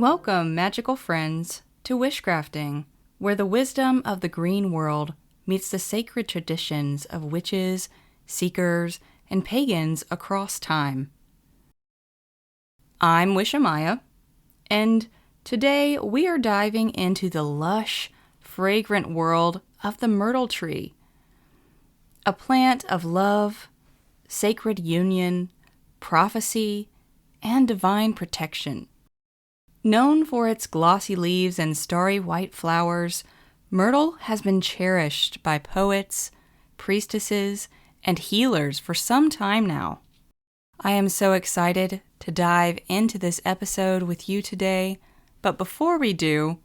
Welcome, magical friends, to wishcrafting, where the wisdom of the green world meets the sacred traditions of witches, seekers, and pagans across time. I'm Wishamaya, and today we are diving into the lush, fragrant world of the Myrtle Tree, a plant of love, sacred union, prophecy, and divine protection. Known for its glossy leaves and starry white flowers, myrtle has been cherished by poets, priestesses, and healers for some time now. I am so excited to dive into this episode with you today, but before we do,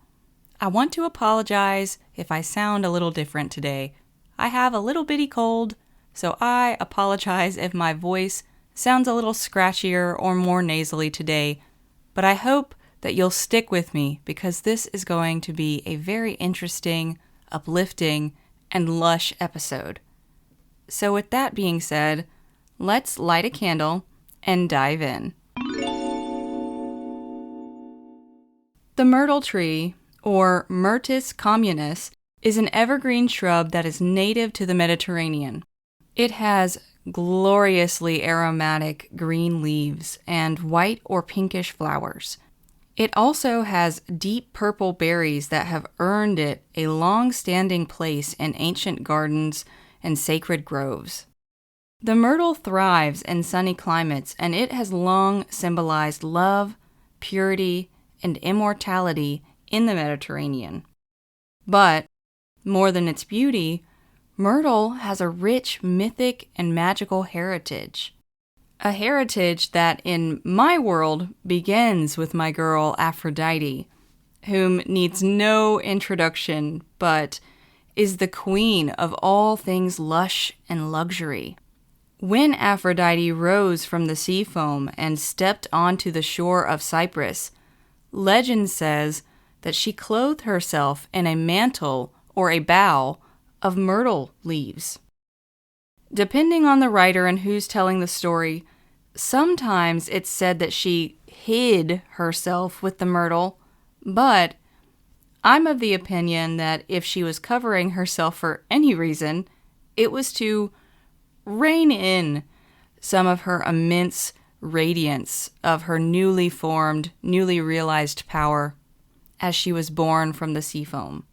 I want to apologize if I sound a little different today. I have a little bitty cold, so I apologize if my voice sounds a little scratchier or more nasally today, but I hope that you'll stick with me because this is going to be a very interesting, uplifting, and lush episode. So with that being said, let's light a candle and dive in. The myrtle tree, or Myrtus communis, is an evergreen shrub that is native to the Mediterranean. It has gloriously aromatic green leaves and white or pinkish flowers. It also has deep purple berries that have earned it a long-standing place in ancient gardens and sacred groves. The myrtle thrives in sunny climates, and it has long symbolized love, purity, and immortality in the Mediterranean. But, more than its beauty, myrtle has a rich mythic and magical heritage. A heritage that, in my world, begins with my girl Aphrodite, whom needs no introduction, but is the queen of all things lush and luxury. When Aphrodite rose from the sea foam and stepped onto the shore of Cyprus, legend says that she clothed herself in a mantle or a bough of myrtle leaves. Depending on the writer and who's telling the story, sometimes it's said that she hid herself with the myrtle, but I'm of the opinion that if she was covering herself for any reason, it was to rein in some of her immense radiance of her newly formed, newly realized power as she was born from the sea foam.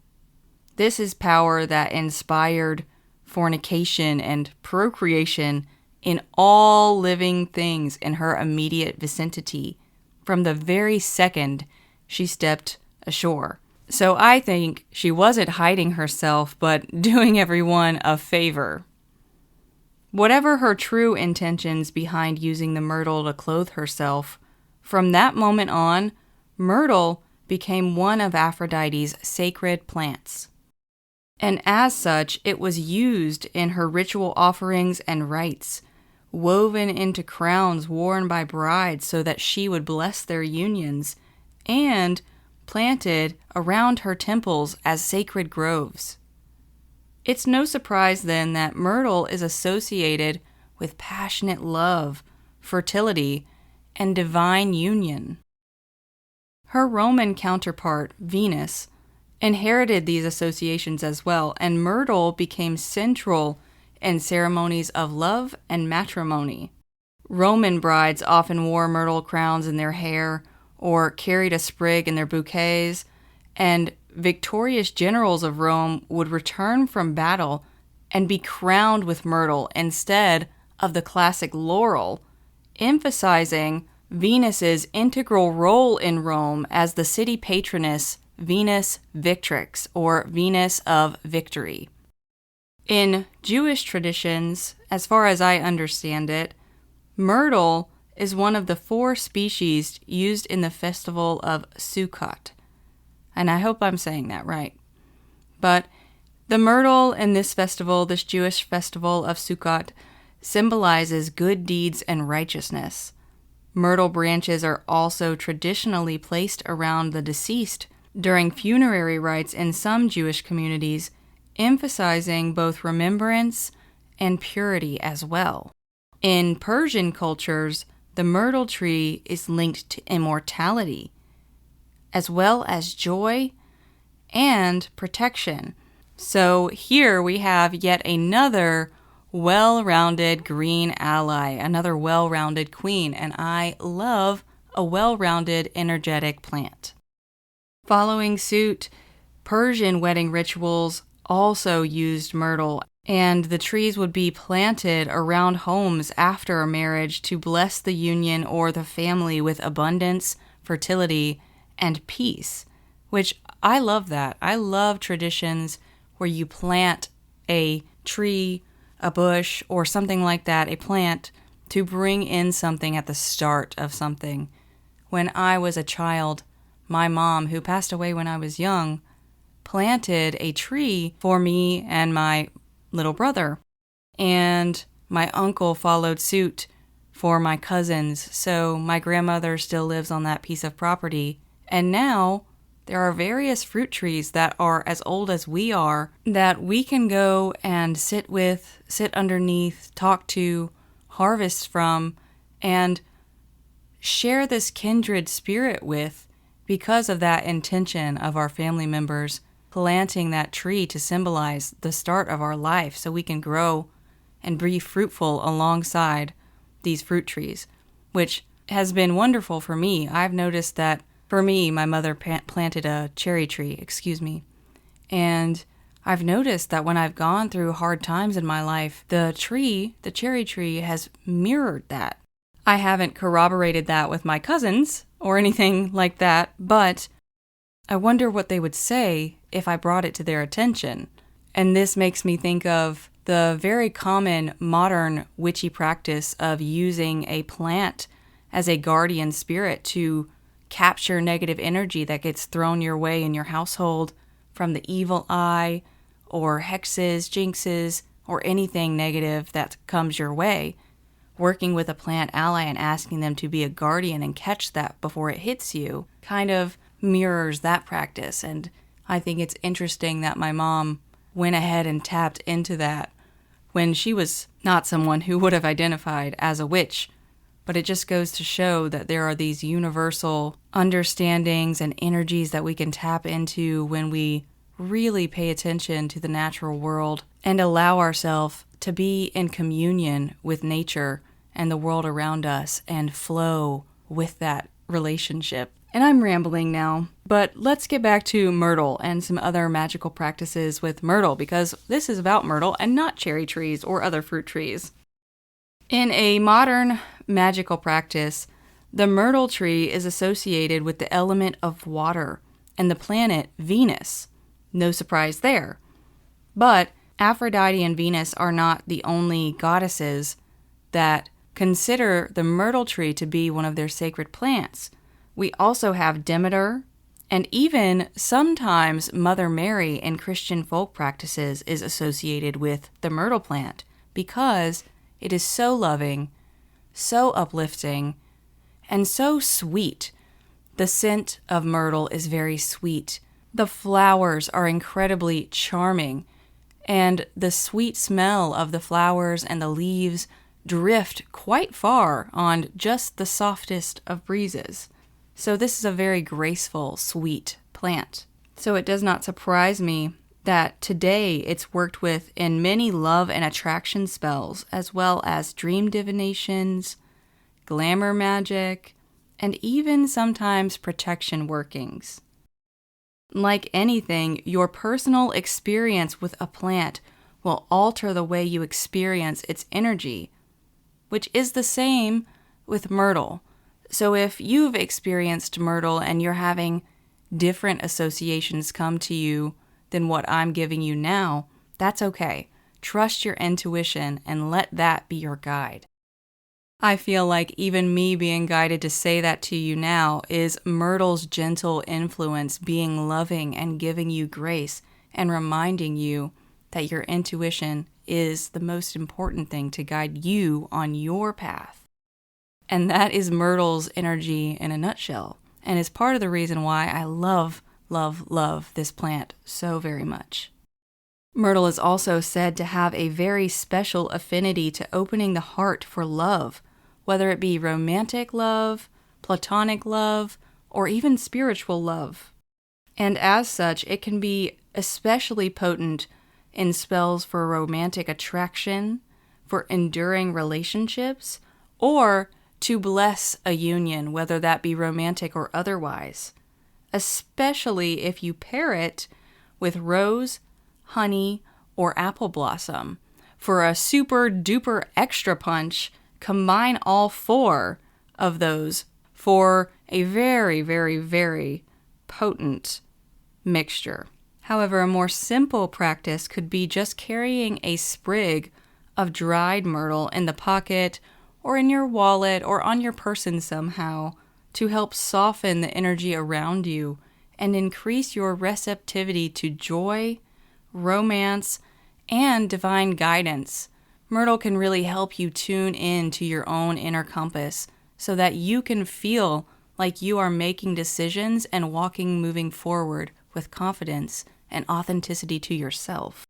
This is power that inspired fornication and procreation in all living things in her immediate vicinity from the very second she stepped ashore. So I think she wasn't hiding herself, but doing everyone a favor. Whatever her true intentions behind using the myrtle to clothe herself, from that moment on, myrtle became one of Aphrodite's sacred plants. And as such, it was used in her ritual offerings and rites, woven into crowns worn by brides so that she would bless their unions, and planted around her temples as sacred groves. It's no surprise then that myrtle is associated with passionate love, fertility, and divine union. Her Roman counterpart, Venus, inherited these associations as well, and myrtle became central in ceremonies of love and matrimony. Roman brides often wore myrtle crowns in their hair or carried a sprig in their bouquets, and victorious generals of Rome would return from battle and be crowned with myrtle instead of the classic laurel, emphasizing Venus's integral role in Rome as the city patroness, Venus Victrix, or Venus of Victory. In Jewish traditions, as far as I understand it, myrtle is one of the 4 species used in the festival of Sukkot. And I hope I'm saying that right. But the myrtle in this festival, this Jewish festival of Sukkot, symbolizes good deeds and righteousness. Myrtle branches are also traditionally placed around the deceased during funerary rites in some Jewish communities, emphasizing both remembrance and purity as well. In Persian cultures, the myrtle tree is linked to immortality. as well as joy and protection. So here we have yet another well-rounded green ally, another well-rounded queen, and I love a well-rounded energetic plant. Following suit, Persian wedding rituals also used myrtle, and the trees would be planted around homes after a marriage to bless the union or the family with abundance, fertility, and peace, which I love that. I love traditions where you plant a tree, a bush, or something like that, a plant, to bring in something at the start of something. When I was a child, my mom, who passed away when I was young, planted a tree for me and my little brother. And my uncle followed suit for my cousins. So my grandmother still lives on that piece of property. And now there are various fruit trees that are as old as we are that we can go and sit underneath, talk to, harvest from, and share this kindred spirit with because of that intention of our family members planting that tree to symbolize the start of our life so we can grow and be fruitful alongside these fruit trees, which has been wonderful for me. I've noticed that for me, my mother planted a cherry tree, and I've noticed that when I've gone through hard times in my life, the cherry tree has mirrored that. I haven't corroborated that with my cousins or anything like that, but I wonder what they would say if I brought it to their attention. And this makes me think of the very common modern witchy practice of using a plant as a guardian spirit to capture negative energy that gets thrown your way in your household from the evil eye or hexes, jinxes, or anything negative that comes your way. Working with a plant ally and asking them to be a guardian and catch that before it hits you kind of mirrors that practice. And I think it's interesting that my mom went ahead and tapped into that when she was not someone who would have identified as a witch. But it just goes to show that there are these universal understandings and energies that we can tap into when we really pay attention to the natural world and allow ourselves to be in communion with nature and the world around us and flow with that relationship. And I'm rambling now, but let's get back to myrtle and some other magical practices with myrtle, because this is about myrtle and not cherry trees or other fruit trees. In a modern magical practice, the myrtle tree is associated with the element of water and the planet Venus. No surprise there. But Aphrodite and Venus are not the only goddesses that consider the myrtle tree to be one of their sacred plants. We also have Demeter, and even sometimes Mother Mary in Christian folk practices is associated with the myrtle plant because it is so loving, so uplifting, and so sweet. The scent of myrtle is very sweet. The flowers are incredibly charming, and the sweet smell of the flowers and the leaves drift quite far on just the softest of breezes. So this is a very graceful, sweet plant. So it does not surprise me that today it's worked with in many love and attraction spells, as well as dream divinations, glamour magic, and even sometimes protection workings. Like anything, your personal experience with a plant will alter the way you experience its energy, which is the same with myrtle. So if you've experienced myrtle and you're having different associations come to you than what I'm giving you now, that's okay. Trust your intuition and let that be your guide. I feel like even me being guided to say that to you now is myrtle's gentle influence being loving and giving you grace and reminding you that your intuition is the most important thing to guide you on your path. And that is myrtle's energy in a nutshell, and is part of the reason why I love this plant so very much. Myrtle is also said to have a very special affinity to opening the heart for love, whether it be romantic love, platonic love, or even spiritual love. And as such, it can be especially potent in spells for romantic attraction, for enduring relationships, or to bless a union, whether that be romantic or otherwise, especially if you pair it with rose, honey, or apple blossom. For a super duper extra punch, combine all four of those for a very, very, very potent mixture. However, a more simple practice could be just carrying a sprig of dried myrtle in the pocket or in your wallet or on your person somehow to help soften the energy around you and increase your receptivity to joy, romance, and divine guidance. Myrtle can really help you tune in to your own inner compass so that you can feel like you are making decisions and moving forward with confidence and authenticity to yourself.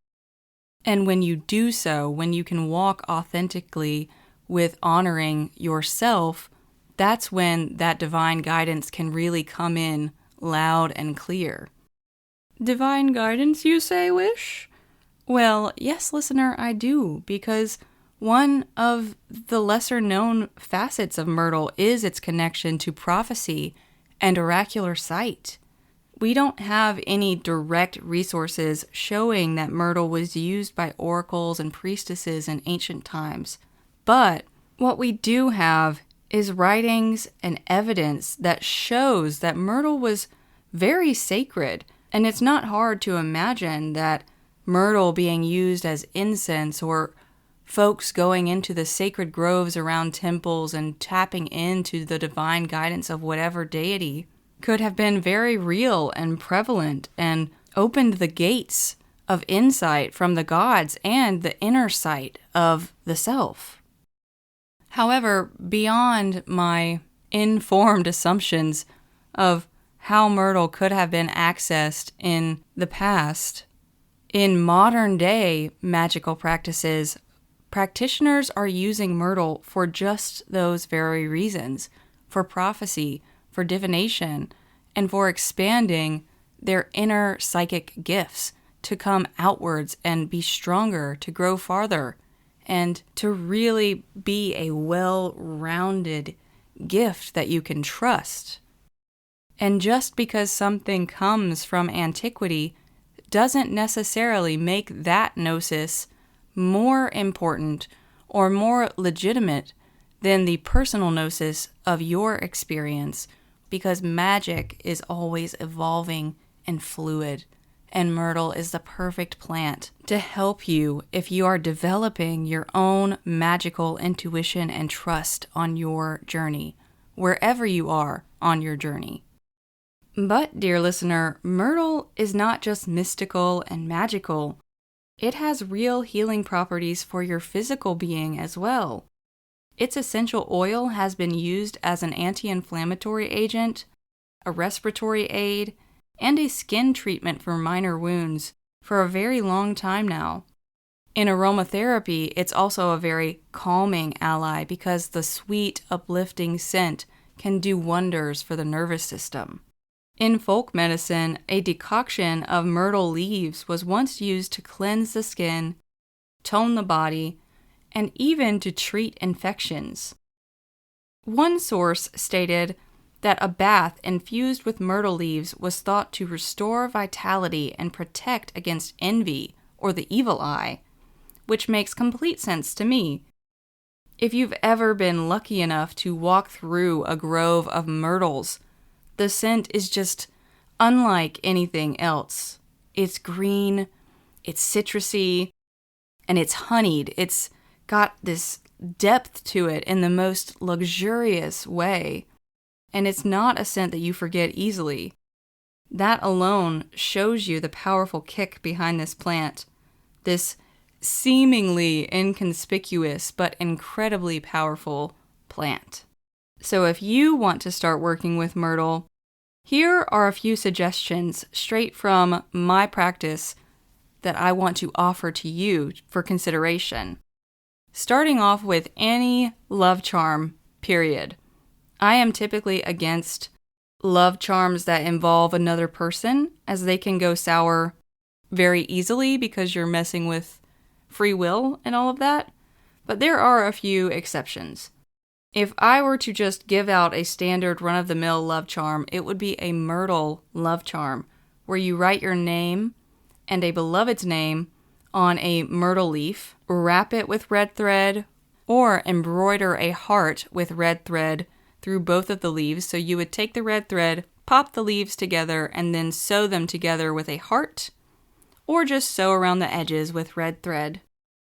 And when you do so, when you can walk authentically with honoring yourself, that's when that divine guidance can really come in loud and clear. Divine guidance, you say, Wish? Well, yes, listener, I do, because one of the lesser-known facets of Myrtle is its connection to prophecy and oracular sight. We don't have any direct resources showing that Myrtle was used by oracles and priestesses in ancient times, but what we do have is writings and evidence that shows that Myrtle was very sacred, and it's not hard to imagine that myrtle being used as incense or folks going into the sacred groves around temples and tapping into the divine guidance of whatever deity could have been very real and prevalent and opened the gates of insight from the gods and the inner sight of the self. However, beyond my informed assumptions of how myrtle could have been accessed in the past, in modern day magical practices, practitioners are using myrtle for just those very reasons, for prophecy, for divination, and for expanding their inner psychic gifts to come outwards and be stronger, to grow farther, and to really be a well-rounded gift that you can trust. And just because something comes from antiquity doesn't necessarily make that gnosis more important or more legitimate than the personal gnosis of your experience, because magic is always evolving and fluid, and myrtle is the perfect plant to help you if you are developing your own magical intuition and trust on your journey, wherever you are on your journey. But, dear listener, myrtle is not just mystical and magical. It has real healing properties for your physical being as well. Its essential oil has been used as an anti-inflammatory agent, a respiratory aid, and a skin treatment for minor wounds for a very long time now. In aromatherapy, it's also a very calming ally because the sweet, uplifting scent can do wonders for the nervous system. In folk medicine, a decoction of myrtle leaves was once used to cleanse the skin, tone the body, and even to treat infections. One source stated that a bath infused with myrtle leaves was thought to restore vitality and protect against envy or the evil eye, which makes complete sense to me. If you've ever been lucky enough to walk through a grove of myrtles, the scent is just unlike anything else. It's green, it's citrusy, and it's honeyed. It's got this depth to it in the most luxurious way. And it's not a scent that you forget easily. That alone shows you the powerful kick behind this plant. This seemingly inconspicuous but incredibly powerful plant. So if you want to start working with myrtle, here are a few suggestions straight from my practice that I want to offer to you for consideration. Starting off with any love charm, period. I am typically against love charms that involve another person, as they can go sour very easily because you're messing with free will and all of that. But there are a few exceptions. If I were to just give out a standard run-of-the-mill love charm, it would be a Myrtle love charm, where you write your name and a beloved's name on a myrtle leaf, wrap it with red thread, or embroider a heart with red thread through both of the leaves. So you would take the red thread, pop the leaves together, and then sew them together with a heart, or just sew around the edges with red thread.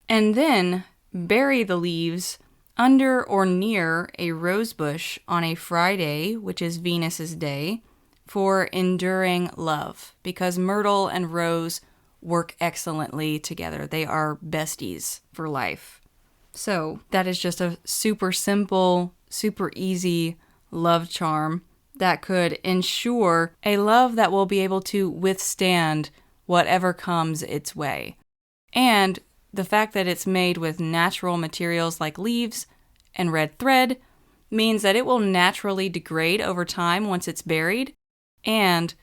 And then bury the leaves under or near a rose bush on a Friday, which is Venus's day, for enduring love, because myrtle and rose work excellently together. They are besties for life. So that is just a super simple, super easy love charm that could ensure a love that will be able to withstand whatever comes its way. And the fact that it's made with natural materials like leaves and red thread means that it will naturally degrade over time once it's buried, and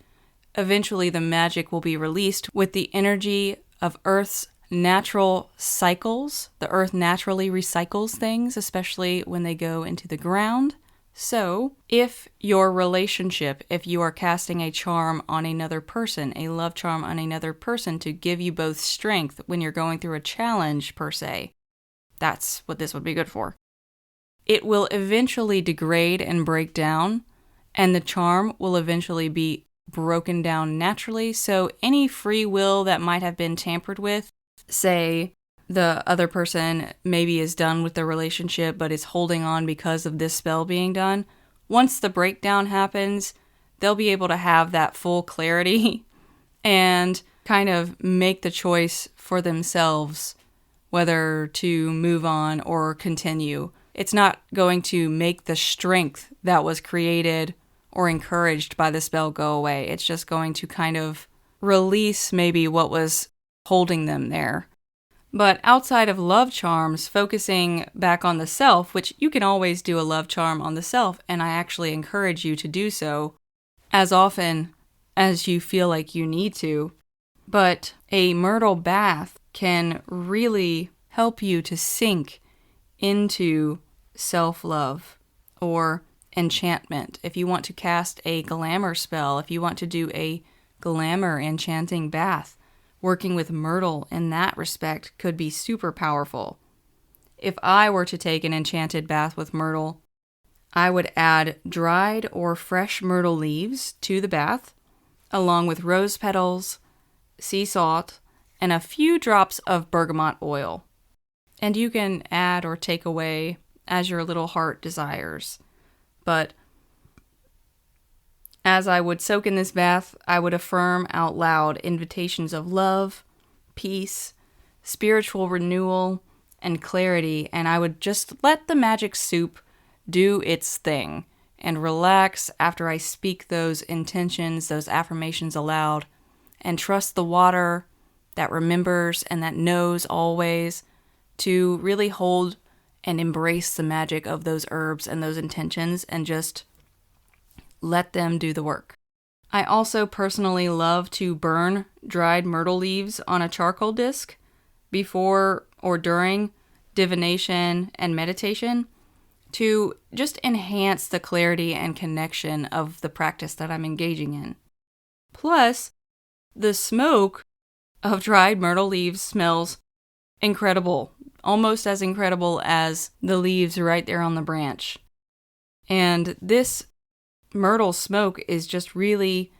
eventually the magic will be released with the energy of Earth's natural cycles. The Earth naturally recycles things, especially when they go into the ground. So, if your relationship, if you are casting a charm on another person, a love charm on another person to give you both strength when you're going through a challenge, per se, that's what this would be good for. It will eventually degrade and break down, and the charm will eventually be broken down naturally. So any free will that might have been tampered with, say the other person maybe is done with the relationship but is holding on because of this spell being done, once the breakdown happens, they'll be able to have that full clarity and kind of make the choice for themselves whether to move on or continue. It's not going to make the strength that was created or encouraged by the spell go away. It's just going to kind of release maybe what was holding them there. But outside of love charms, focusing back on the self, which you can always do a love charm on the self, and I actually encourage you to do so as often as you feel like you need to. But a myrtle bath can really help you to sink into self-love or enchantment. If you want to cast a glamour spell, if you want to do a glamour enchanting bath, working with myrtle in that respect could be super powerful. If I were to take an enchanted bath with myrtle, I would add dried or fresh myrtle leaves to the bath, along with rose petals, sea salt, and a few drops of bergamot oil. And you can add or take away as your little heart desires. But as I would soak in this bath, I would affirm out loud invitations of love, peace, spiritual renewal, and clarity, and I would just let the magic soup do its thing and relax after I speak those intentions, those affirmations aloud, and trust the water that remembers and that knows always to really hold and embrace the magic of those herbs and those intentions and just let them do the work. I also personally love to burn dried myrtle leaves on a charcoal disc before or during divination and meditation to just enhance the clarity and connection of the practice that I'm engaging in. Plus, the smoke of dried myrtle leaves smells incredible, almost as incredible as the leaves right there on the branch. And this myrtle smoke is just really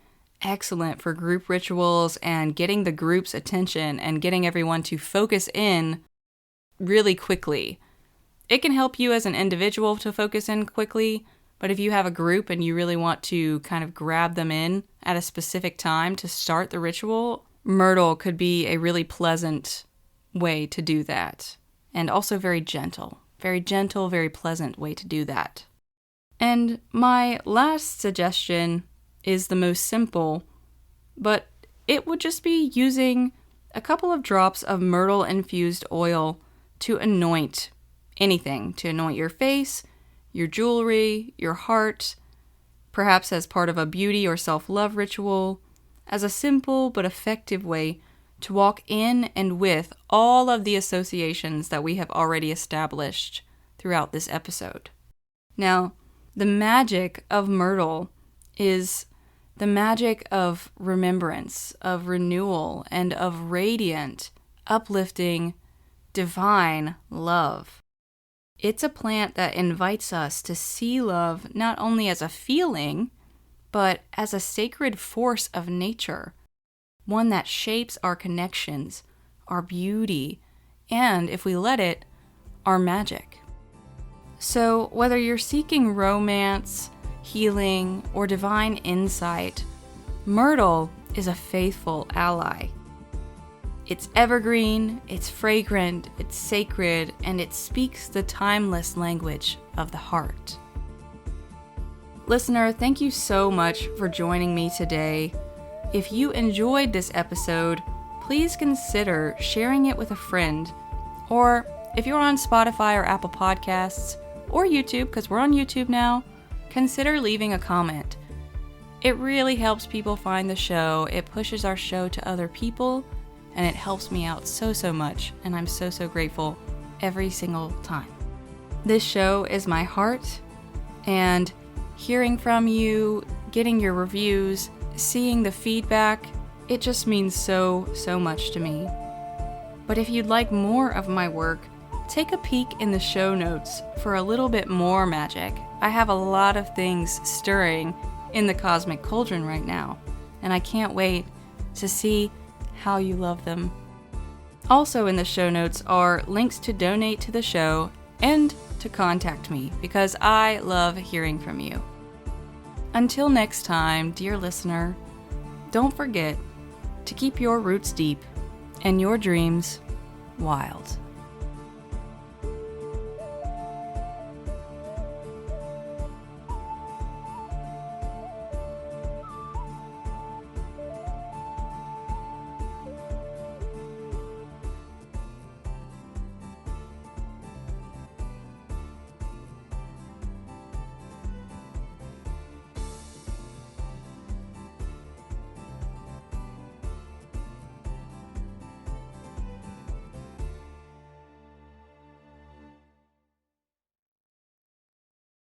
excellent for group rituals and getting the group's attention and getting everyone to focus in really quickly. It can help you as an individual to focus in quickly, but if you have a group and you really want to kind of grab them in at a specific time to start the ritual, myrtle could be a really pleasant way to do that. And also very gentle, very pleasant way to do that. And my last suggestion is the most simple, but it would just be using a couple of drops of myrtle-infused oil to anoint anything, to anoint your face, your jewelry, your heart, perhaps as part of a beauty or self-love ritual, as a simple but effective way to walk in and with all of the associations that we have already established throughout this episode. Now, the magic of myrtle is the magic of remembrance, of renewal, and of radiant, uplifting, divine love. It's a plant that invites us to see love not only as a feeling, but as a sacred force of nature, one that shapes our connections, our beauty, and, if we let it, our magic. So, whether you're seeking romance, healing, or divine insight, myrtle is a faithful ally. It's evergreen, it's fragrant, it's sacred, and it speaks the timeless language of the heart. Listener, thank you so much for joining me today. If you enjoyed this episode, please consider sharing it with a friend. Or if you're on Spotify or Apple Podcasts, or YouTube, because we're on YouTube now, consider leaving a comment. It really helps people find the show, it pushes our show to other people, and it helps me out so much, and I'm so grateful every single time. This show is my heart, and hearing from you, getting your reviews, seeing the feedback, it just means so much to me. But if you'd like more of my work, take a peek in the show notes for a little bit more magic. I have a lot of things stirring in the cosmic cauldron right now, and I can't wait to see how you love them. Also in the show notes are links to donate to the show and to contact me, because I love hearing from you. Until next time, dear listener, don't forget to keep your roots deep and your dreams wild.